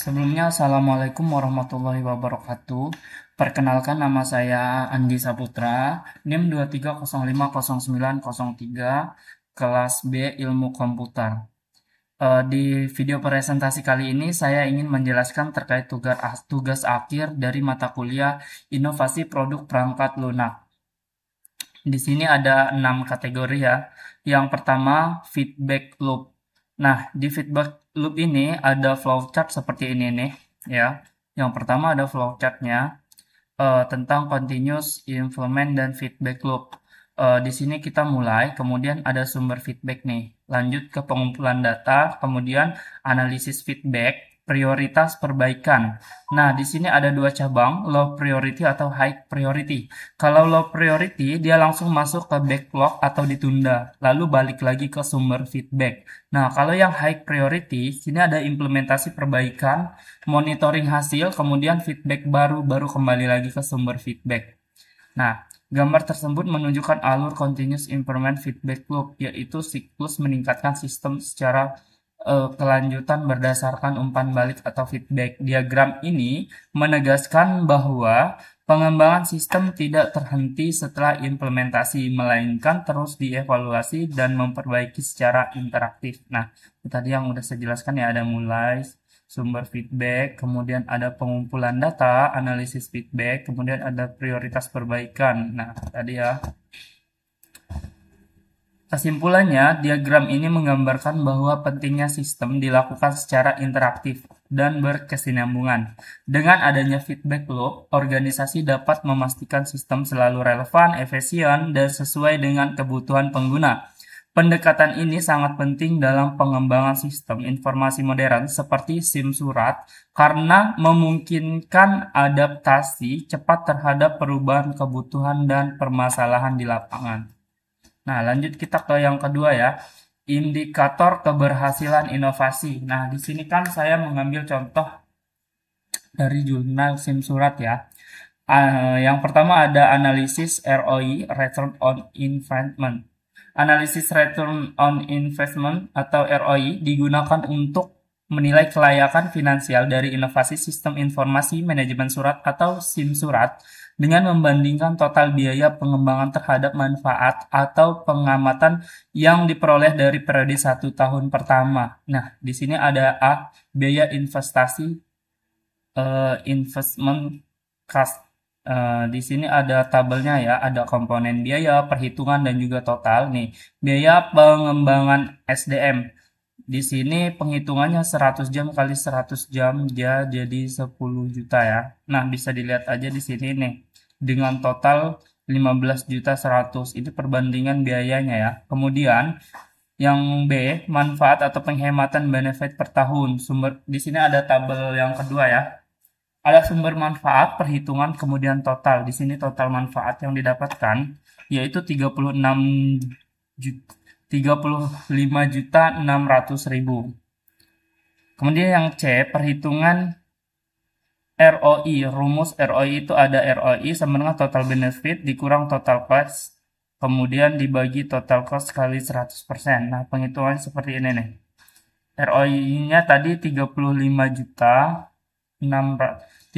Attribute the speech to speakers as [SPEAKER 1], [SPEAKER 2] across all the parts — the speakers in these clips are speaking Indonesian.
[SPEAKER 1] Sebelumnya, Assalamualaikum warahmatullahi wabarakatuh. Perkenalkan, nama saya Andi Saputra, NIM 23050903, kelas B Ilmu Komputer. Di video presentasi kali ini, saya ingin menjelaskan terkait tugas akhir dari mata kuliah Inovasi Produk Perangkat Lunak. Di sini ada 6 kategori ya. Yang pertama, feedback loop. Nah, di feedback loop ini ada flowchart seperti ini nih, ya. Yang pertama ada flowchartnya tentang continuous improvement dan feedback loop. Di sini kita mulai, kemudian ada sumber feedback nih. Lanjut ke pengumpulan data, kemudian analisis feedback, prioritas perbaikan. Nah, di sini ada dua cabang, low priority atau high priority. Kalau low priority, dia langsung masuk ke backlog atau ditunda, lalu balik lagi ke sumber feedback. Nah, kalau yang high priority, sini ada implementasi perbaikan, monitoring hasil, kemudian feedback baru kembali lagi ke sumber feedback. Nah, gambar tersebut menunjukkan alur continuous improvement feedback loop, yaitu siklus meningkatkan sistem secara kelanjutan berdasarkan umpan balik atau feedback. Diagram ini menegaskan bahwa pengembangan sistem tidak terhenti setelah implementasi, melainkan terus dievaluasi dan memperbaiki secara interaktif. Nah, tadi yang udah saya jelaskan ya, ada mulai sumber feedback, kemudian ada pengumpulan data, analisis feedback, kemudian ada prioritas perbaikan. Nah, tadi ya. Kesimpulannya, diagram ini menggambarkan bahwa pentingnya sistem dilakukan secara interaktif dan berkesinambungan. Dengan adanya feedback loop, organisasi dapat memastikan sistem selalu relevan, efisien, dan sesuai dengan kebutuhan pengguna. Pendekatan ini sangat penting dalam pengembangan sistem informasi modern seperti SIM surat karena memungkinkan adaptasi cepat terhadap perubahan kebutuhan dan permasalahan di lapangan. Nah, lanjut kita ke yang kedua ya, indikator keberhasilan inovasi. Nah, di sini kan saya mengambil contoh dari jurnal SIM surat ya. Yang pertama ada analisis ROI, Return on Investment. Analisis Return on Investment atau ROI digunakan untuk menilai kelayakan finansial dari inovasi sistem informasi manajemen surat atau SIM surat dengan membandingkan total biaya pengembangan terhadap manfaat atau pengamatan yang diperoleh dari periode 1 tahun pertama. Nah, di sini ada A, biaya investasi, investment cost. Di sini ada tabelnya ya, ada komponen biaya, perhitungan, dan juga total. Nih, biaya pengembangan SDM. Di sini penghitungannya 100 jam kali 100 jam, dia jadi 10 juta ya. Nah, bisa dilihat aja di sini nih, dengan total 15 juta 100. Ini perbandingan biayanya ya. Kemudian, yang B, manfaat atau penghematan benefit per tahun. Sumber di sini ada tabel yang kedua ya. Ada sumber manfaat, perhitungan, kemudian total. Di sini total manfaat yang didapatkan yaitu 35.600.000. Kemudian yang C, perhitungan ROI. Rumus ROI itu ada ROI sama dengan total benefit dikurang total cost, kemudian dibagi total cost kali 100%. Nah, penghitungan seperti ini nih. ROI-nya tadi 35 juta 600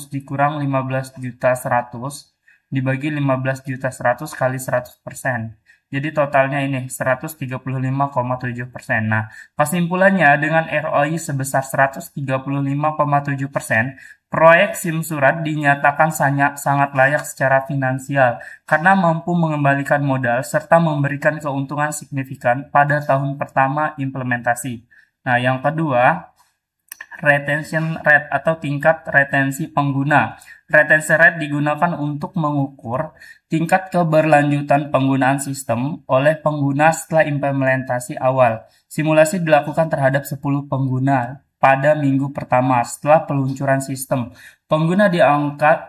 [SPEAKER 1] dikurang 15 juta 100 dibagi 15 juta 100 kali 100%. Jadi totalnya ini 135,7%. Nah, kesimpulannya dengan ROI sebesar 135,7%, proyek SIM surat dinyatakan sangat layak secara finansial karena mampu mengembalikan modal serta memberikan keuntungan signifikan pada tahun pertama implementasi. Nah, yang kedua, retention rate atau tingkat retensi pengguna. Retention rate digunakan untuk mengukur tingkat keberlanjutan penggunaan sistem oleh pengguna setelah implementasi awal. Simulasi dilakukan terhadap 10 pengguna pada minggu pertama setelah peluncuran sistem. Pengguna dianggap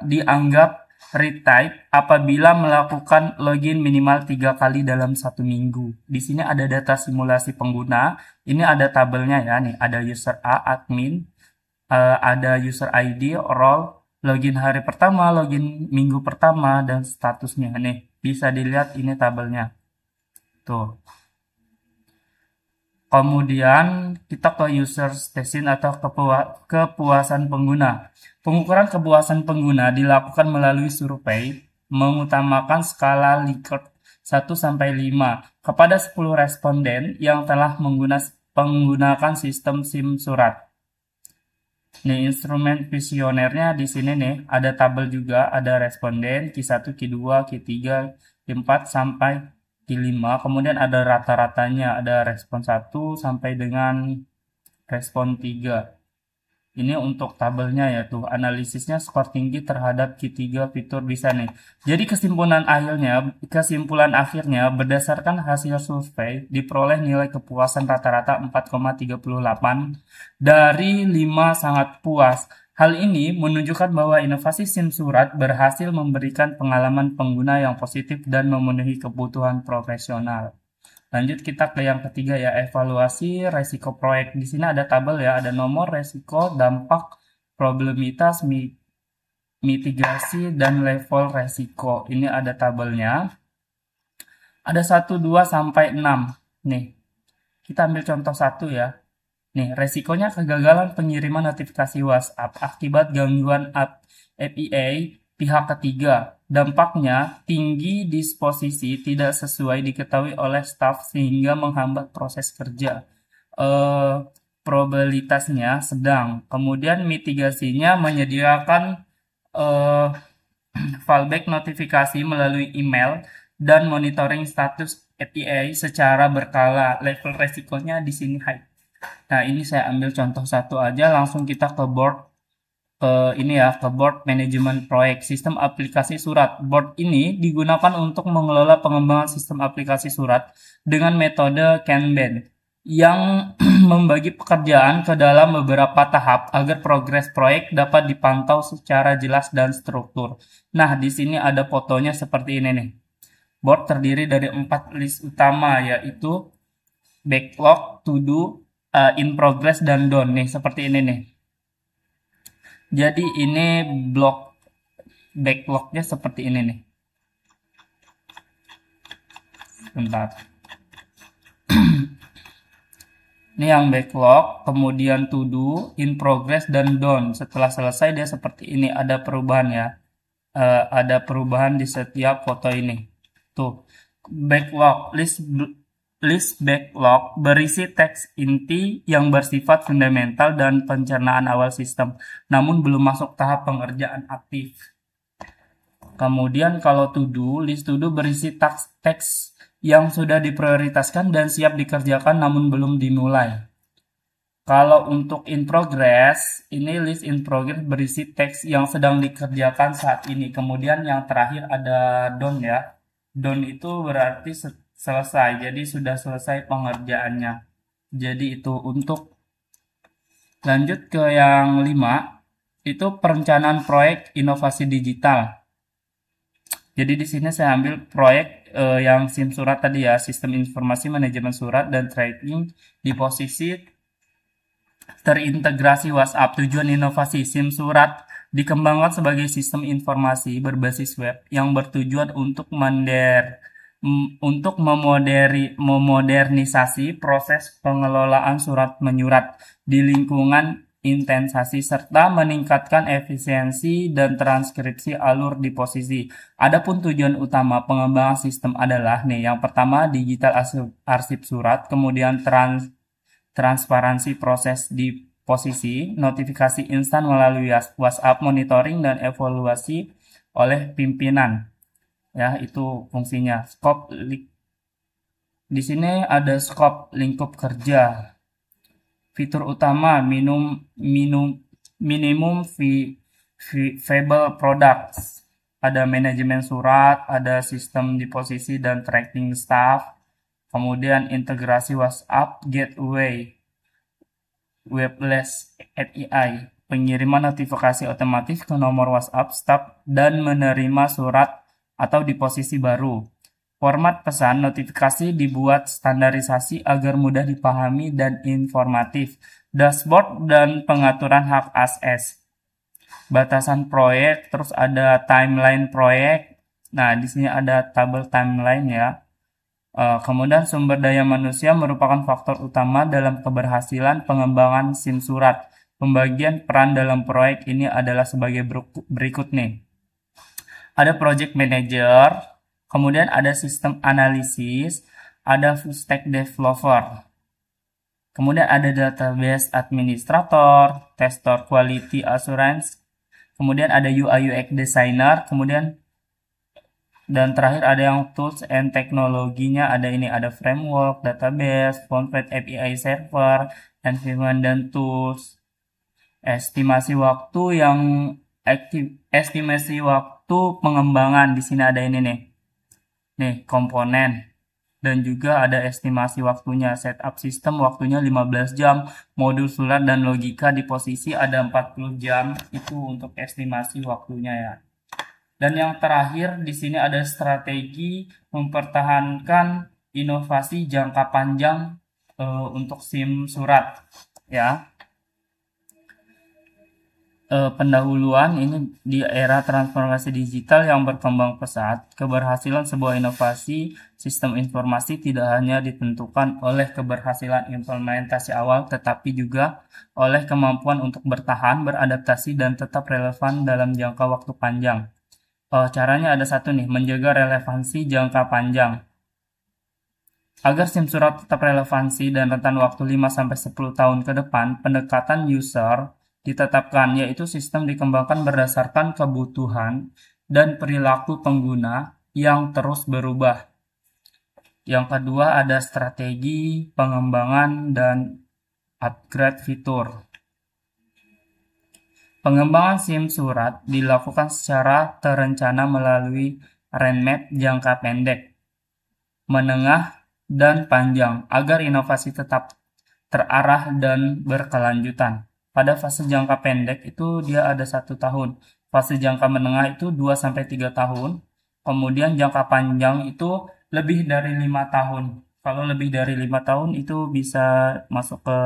[SPEAKER 1] retype apabila melakukan login minimal 3 kali dalam 1 minggu. Di sini ada data simulasi pengguna. Ini ada tabelnya ya, nih ada user A, admin, ada user ID, role, login hari pertama, login minggu pertama, dan statusnya. Nih, bisa dilihat ini tabelnya. Tuh. Kemudian kita ke user station atau kepuasan pengguna. Pengukuran kepuasan pengguna dilakukan melalui survei mengutamakan skala Likert 1 sampai 5 kepada 10 responden yang telah menggunakan sistem SIM surat. Nih, instrumen kuesionernya di sini nih, ada tabel juga, ada responden Q1, Q2, Q3, Q4 sampai Q5. Kemudian ada rata-ratanya, ada respon 1 sampai dengan respon 3. Ini untuk tabelnya ya tuh, analisisnya skor tinggi terhadap Q3 fitur bisa nih. Jadi kesimpulan akhirnya berdasarkan hasil survei diperoleh nilai kepuasan rata-rata 4,38 dari 5 sangat puas. Hal ini menunjukkan bahwa inovasi SIM surat berhasil memberikan pengalaman pengguna yang positif dan memenuhi kebutuhan profesional. Lanjut kita ke yang ketiga ya, evaluasi resiko proyek. Di sini ada tabel ya, ada nomor resiko, dampak, problemitas, mitigasi, dan level resiko. Ini ada tabelnya. Ada 1, 2, sampai 6. Nih, kita ambil contoh 1 ya. Nih, resikonya kegagalan pengiriman notifikasi WhatsApp akibat gangguan API pihak ketiga. Dampaknya tinggi disposisi tidak sesuai diketahui oleh staf sehingga menghambat proses kerja. Eh, Probabilitasnya sedang. Kemudian mitigasinya menyediakan eh, fallback notifikasi melalui email dan monitoring status API secara berkala. Level resikonya di sini high. Nah, ini saya ambil contoh satu aja, langsung kita ke board ke board manajemen proyek sistem aplikasi surat. Board ini digunakan untuk mengelola pengembangan sistem aplikasi surat dengan metode Kanban yang membagi pekerjaan ke dalam beberapa tahap agar progres proyek dapat dipantau secara jelas dan struktur. Nah, di sini ada fotonya seperti ini nih. Board terdiri dari 4 list utama, yaitu backlog, to do, in progress, dan done nih, seperti ini nih. Jadi ini backlognya seperti ini nih. Bentar. Ini yang backlog, kemudian to do, in progress, dan done. Setelah selesai dia seperti ini, ada perubahan ya. Ada perubahan di setiap foto ini. Tuh, backlog, list backlog berisi teks inti yang bersifat fundamental dan pencernaan awal sistem, namun belum masuk tahap pengerjaan aktif. Kemudian kalau list to do berisi teks yang sudah diprioritaskan dan siap dikerjakan namun belum dimulai. Kalau untuk in progress, ini list in progress berisi teks yang sedang dikerjakan saat ini. Kemudian yang terakhir ada done ya. Done itu berarti selesai, jadi sudah selesai pengerjaannya. Jadi itu untuk lanjut ke yang 5, itu perencanaan proyek inovasi digital. Jadi di sini saya ambil proyek yang SIM surat tadi ya, sistem informasi manajemen surat dan tracking di posisi terintegrasi WhatsApp. Tujuan inovasi SIM surat dikembangkan sebagai sistem informasi berbasis web yang bertujuan untuk memodernisasi proses pengelolaan surat menyurat di lingkungan intensasi serta meningkatkan efisiensi dan transkripsi alur di posisi. Adapun tujuan utama pengembangan sistem adalah nih, yang pertama digital arsip surat, kemudian transparansi proses di posisi, notifikasi instan melalui WhatsApp, monitoring dan evaluasi oleh pimpinan. Ya, itu fungsinya. Di sini ada skop lingkup kerja. Fitur utama minimum viable products. Ada manajemen surat, ada sistem di posisi dan tracking staff. Kemudian integrasi WhatsApp gateway, webless API, pengiriman notifikasi otomatis ke nomor WhatsApp staff dan menerima surat atau di posisi baru. Format pesan notifikasi dibuat standarisasi agar mudah dipahami dan informatif. Dashboard dan pengaturan hak akses. Batasan proyek, terus ada timeline proyek. Nah, di sini ada tabel timeline ya. Kemudian sumber daya manusia merupakan faktor utama dalam keberhasilan pengembangan SIM surat. Pembagian peran dalam proyek ini adalah sebagai berikut nih. Ada project manager, kemudian ada sistem analisis, ada full stack developer. Kemudian ada database administrator, tester quality assurance, kemudian ada UI UX designer, kemudian dan terakhir ada yang tools and teknologinya, ada ini, ada framework, database, Fonvet API server, environment dan tools. Estimasi waktu yang estimasi waktu pengembangan di sini ada ini nih. Nih, komponen. Dan juga ada estimasi waktunya. Setup sistem waktunya 15 jam. Modul surat dan logika di posisi ada 40 jam. Itu untuk estimasi waktunya ya. Dan yang terakhir di sini ada strategi mempertahankan inovasi jangka panjang untuk SIM surat ya. Pendahuluan ini di era transformasi digital yang berkembang pesat, keberhasilan sebuah inovasi sistem informasi tidak hanya ditentukan oleh keberhasilan implementasi awal, tetapi juga oleh kemampuan untuk bertahan, beradaptasi, dan tetap relevan dalam jangka waktu panjang. Caranya ada satu nih, menjaga relevansi jangka panjang. Agar SIM surat tetap relevansi dan rentan waktu 5-10 tahun ke depan, pendekatan user ditetapkan, yaitu sistem dikembangkan berdasarkan kebutuhan dan perilaku pengguna yang terus berubah. Yang kedua ada strategi pengembangan dan upgrade fitur. Pengembangan SIM surat dilakukan secara terencana melalui roadmap jangka pendek, menengah, dan panjang agar inovasi tetap terarah dan berkelanjutan. Pada fase jangka pendek itu dia ada 1 tahun, fase jangka menengah itu 2-3 tahun, kemudian jangka panjang itu lebih dari 5 tahun. Kalau lebih dari 5 tahun itu bisa masuk ke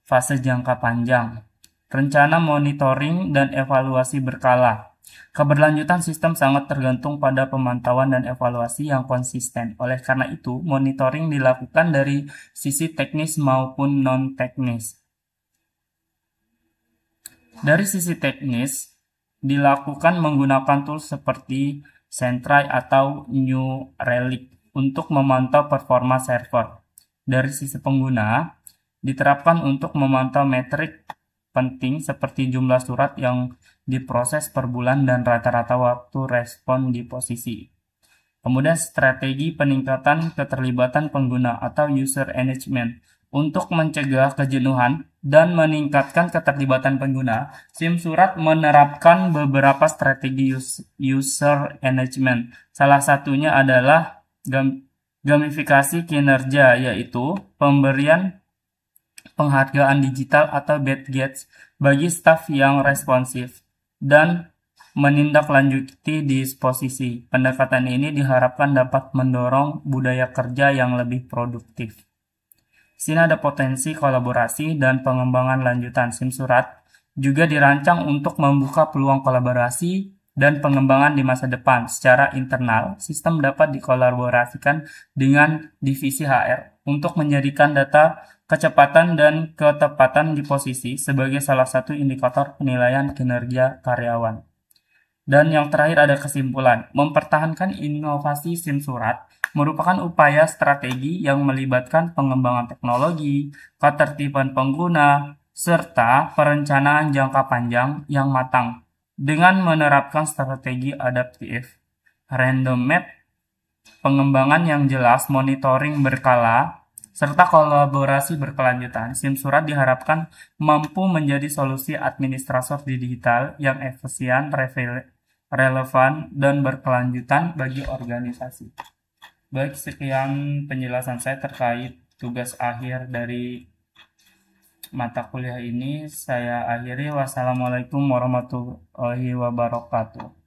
[SPEAKER 1] fase jangka panjang. Rencana monitoring dan evaluasi berkala. Keberlanjutan sistem sangat tergantung pada pemantauan dan evaluasi yang konsisten. Oleh karena itu, monitoring dilakukan dari sisi teknis maupun non-teknis. Dari sisi teknis, dilakukan menggunakan tools seperti Sentry atau New Relic untuk memantau performa server. Dari sisi pengguna, diterapkan untuk memantau metrik penting seperti jumlah surat yang diproses per bulan dan rata-rata waktu respon di posisi. Kemudian strategi peningkatan keterlibatan pengguna atau user engagement. Untuk mencegah kejenuhan dan meningkatkan keterlibatan pengguna, SIM surat menerapkan beberapa strategi user engagement. Salah satunya adalah gamifikasi kinerja, yaitu pemberian penghargaan digital atau badges bagi staf yang responsif, dan menindaklanjuti disposisi. Pendekatan ini diharapkan dapat mendorong budaya kerja yang lebih produktif. Sini ada potensi kolaborasi dan pengembangan lanjutan. SIM surat juga dirancang untuk membuka peluang kolaborasi dan pengembangan di masa depan. Secara internal, sistem dapat dikolaborasikan dengan divisi HR untuk menjadikan data kecepatan dan ketepatan di posisi sebagai salah satu indikator penilaian kinerja karyawan. Dan yang terakhir ada kesimpulan. Mempertahankan inovasi SIM surat merupakan upaya strategi yang melibatkan pengembangan teknologi, ketertiban pengguna, serta perencanaan jangka panjang yang matang. Dengan menerapkan strategi adaptif, random map, pengembangan yang jelas, monitoring berkala, serta kolaborasi berkelanjutan, SIM surat diharapkan mampu menjadi solusi administrator digital yang efisien, relevan, dan berkelanjutan bagi organisasi. Baik, sekian penjelasan saya terkait tugas akhir dari mata kuliah ini. Saya akhiri. Wassalamualaikum warahmatullahi wabarakatuh.